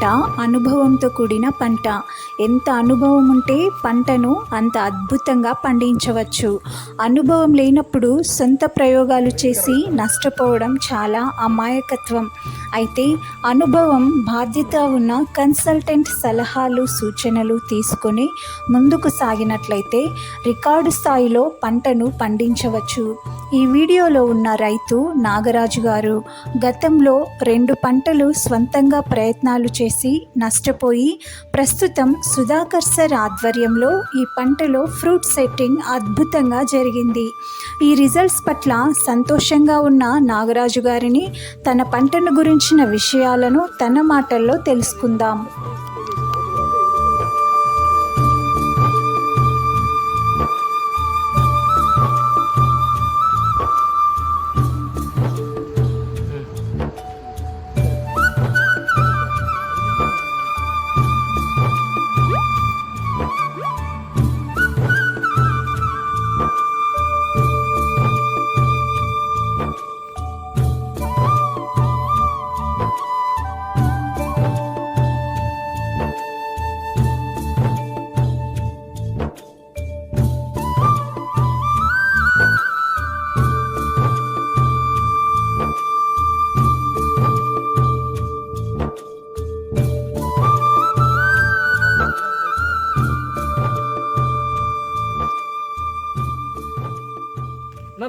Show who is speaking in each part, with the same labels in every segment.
Speaker 1: పంట అనుభవంతో కూడిన పంట. ఎంత అనుభవం ఉంటే పంటను అంత అద్భుతంగా పండించవచ్చు. అనుభవం లేనప్పుడు సొంత ప్రయోగాలు చేసి నష్టపోవడం చాలా అమాయకత్వం. అయితే అనుభవం, బాధ్యత ఉన్న కన్సల్టెంట్ సలహాలు, సూచనలు తీసుకొని ముందుకు సాగినట్లయితే రికార్డు స్థాయిలో పంటను పండించవచ్చు. ఈ వీడియోలో ఉన్న రైతు నాగరాజు గారు గతంలో 2 పంటలు స్వంతంగా ప్రయత్నాలు చేసి నష్టపోయి ప్రస్తుతం సుధాకర్ సార్ ఆధ్వర్యంలో ఈ పంటలో ఫ్రూట్ సెట్టింగ్ అద్భుతంగా జరిగింది. ఈ రిజల్ట్స్ పట్ల సంతోషంగా ఉన్న నాగరాజు గారిని తన పంటను గురించిన విషయాలను తన మాటల్లో తెలుసుకుందాం.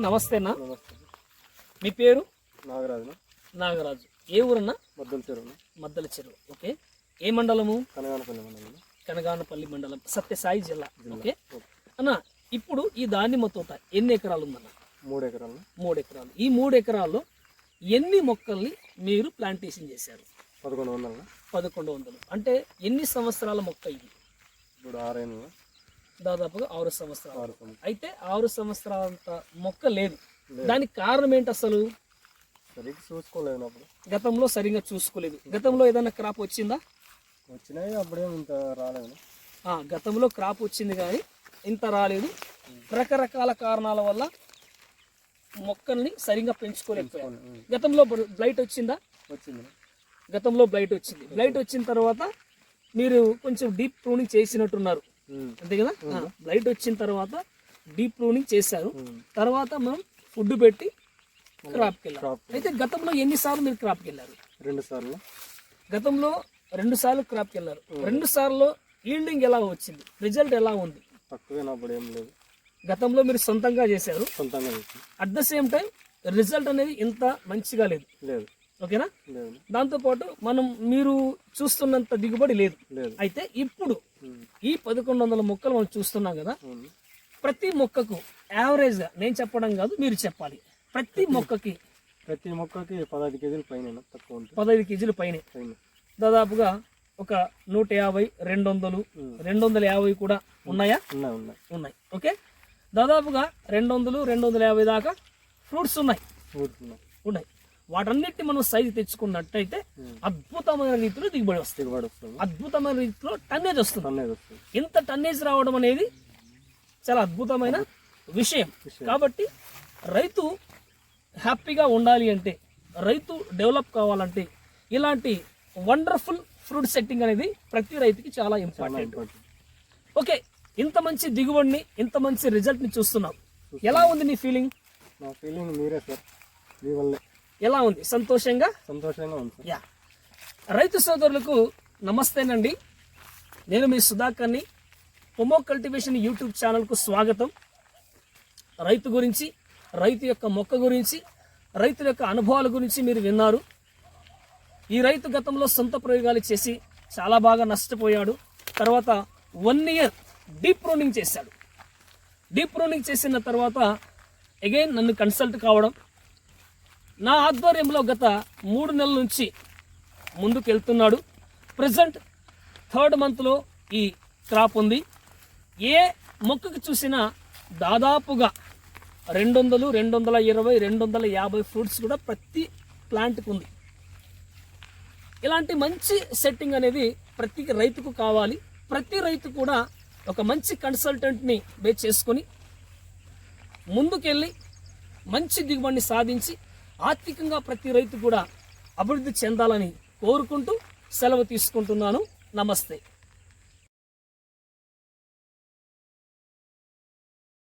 Speaker 2: నమస్తే అన్న. మీ పేరు?
Speaker 3: నాగరాజు.
Speaker 2: నాగరాజు. ఏ ఊరన్నా? మద్దల చెరువు. ఓకే. ఏ మండలము? కనగానపల్లి మండలం, సత్యసాయి జిల్లా. ఓకే అన్న, ఇప్పుడు ఈ దానిమ్మ తోట ఎన్ని ఎకరాలు ఉందన్న?
Speaker 3: 3 ఎకరాలు.
Speaker 2: 3 ఎకరాలు. ఈ 3 ఎకరాల్లో ఎన్ని మొక్కల్ని మీరు ప్లాంటేషన్ చేశారు? 1100. అంటే ఎన్ని సంవత్సరాల మొక్క ఇది?
Speaker 3: ఇప్పుడు 6 ఏళ్ళు,
Speaker 2: దాదాపుగా 6 సంవత్సరాలు. అయితే 6 సంవత్సరాలంత మొక్క లేదు. దానికి కారణం ఏంటి అసలు?
Speaker 3: చూసుకోలేదు.
Speaker 2: గతంలో సరిగ్గా చూసుకోలేదు. గతంలో ఏదైనా క్రాప్ వచ్చిందా?
Speaker 3: వచ్చినాయి, అప్పుడేం ఇంత రాలేదు.
Speaker 2: గతంలో క్రాప్ వచ్చింది కానీ ఇంత రాలేదు. రకరకాల కారణాల వల్ల మొక్కల్ని సరిగ్గా పెంచుకోలేకపోయారు. గతంలో బ్లైట్ వచ్చిందా?
Speaker 3: వచ్చింది.
Speaker 2: గతంలో బ్లైట్ వచ్చింది. బ్లైట్ వచ్చిన తర్వాత మీరు కొంచెం డీప్ ప్రూనింగ్ చేసినట్టున్నారు, అంతే కదా? బ్లైట్ వచ్చిన తర్వాత డీప్ ప్రూనింగ్ చేశారు. తర్వాత మనం ఫుడ్ పెట్టి క్రాప్కి వెళ్ళారు. అయితే గతంలో ఎన్నిసార్లు మీరు క్రాప్కి వెళ్ళారు?
Speaker 3: 2 సార్లు.
Speaker 2: గతంలో 2 సార్లు క్రాప్కి వెళ్ళారు. 2 సార్లు ఈల్డింగ్ ఎలా వచ్చింది? రిజల్ట్ ఎలా ఉంది?
Speaker 3: తక్కువేనప్పుడు ఏం లేదు.
Speaker 2: గతంలో మీరు సొంతంగా చేశారు, at the same time result అనేది ఇంత మంచిగా లేదు. ఓకేనా? దాంతోపాటు మీరు చూస్తున్నంత దిగుబడి లేదు. అయితే ఇప్పుడు ఈ 1100 మొక్కలు మనం చూస్తున్నాం కదా, ప్రతి మొక్కకు యావరేజ్ గా, నేను చెప్పడం కాదు మీరు చెప్పాలి, ప్రతి మొక్కకి
Speaker 3: 15 కేజీలు పైన, తక్కువ
Speaker 2: 15 కేజీలు పైన, దాదాపుగా ఒక 150, 200, 250 కూడా ఉన్నాయా? ఉన్నాయి. ఓకే, దాదాపుగా 200, 250 దాకా ఫ్రూట్స్ ఉన్నాయి. వాటన్నిటిని మనం సైజు తెచ్చుకున్నట్టయితే అద్భుతమైన రీతిలో దిగుబడి వస్తుంది. అద్భుతమైన రీతిలో టన్నేజ్ వస్తుంది. ఇంత టన్నేజ్ రావడం అనేది చాలా అద్భుతమైన విషయం. కాబట్టి రైతు హ్యాపీగా ఉండాలి అంటే, రైతు డెవలప్ కావాలంటే ఇలాంటి వండర్ఫుల్ ఫ్రూట్ సెట్టింగ్ అనేది ప్రతి రైతుకి చాలా ఇంపార్టెంట్. ఓకే, ఇంత మంచి దిగుబడిని, ఇంత మంచి రిజల్ట్ని చూస్తున్నాం. ఎలా ఉంది నీ ఫీలింగ్?
Speaker 3: నా ఫీలింగ్ మీరే సార్, మీ వల్లే.
Speaker 2: ఎలా ఉంది? సంతోషంగా
Speaker 3: ఉంది.
Speaker 2: యా, రైతు సోదరులకు నమస్తేనండి. నేను మీ సుధాకర్ని. పొమో కల్టివేషన్ యూట్యూబ్ ఛానల్కు స్వాగతం. రైతు గురించి, రైతు యొక్క మొక్క గురించి, రైతుల యొక్క అనుభవాల గురించి మీరు విన్నారు. ఈ రైతు గతంలో సొంత ప్రయోగాలు చేసి చాలా బాగా నష్టపోయాడు. తర్వాత 1 ఇయర్ డీప్ ప్రూనింగ్ చేశాడు. డీప్ ప్రూనింగ్ చేసిన తర్వాత అగైన్ నన్ను కన్సల్ట్ కావడం, నా ఆధ్వర్యంలో గత 3 నెలల నుంచి ముందుకు వెళ్తున్నాడు. ప్రజెంట్ 3rd మంత్లో ఈ క్రాప్ ఉంది. ఏ మొక్కకు చూసినా దాదాపుగా 200, 220, 250 ఫ్రూట్స్ కూడా ప్రతి ప్లాంట్కి ఉంది. ఇలాంటి మంచి సెట్టింగ్ అనేది ప్రతి రైతుకు కావాలి. ప్రతి రైతు కూడా ఒక మంచి కన్సల్టెంట్ని బేస్ చేసుకొని ముందుకెళ్ళి మంచి దిగుబడిని సాధించి ఆర్థికంగా ప్రతి రైతు కూడా అభివృద్ధి చెందాలని కోరుకుంటూ సెలవు తీసుకుంటున్నాను. నమస్తే.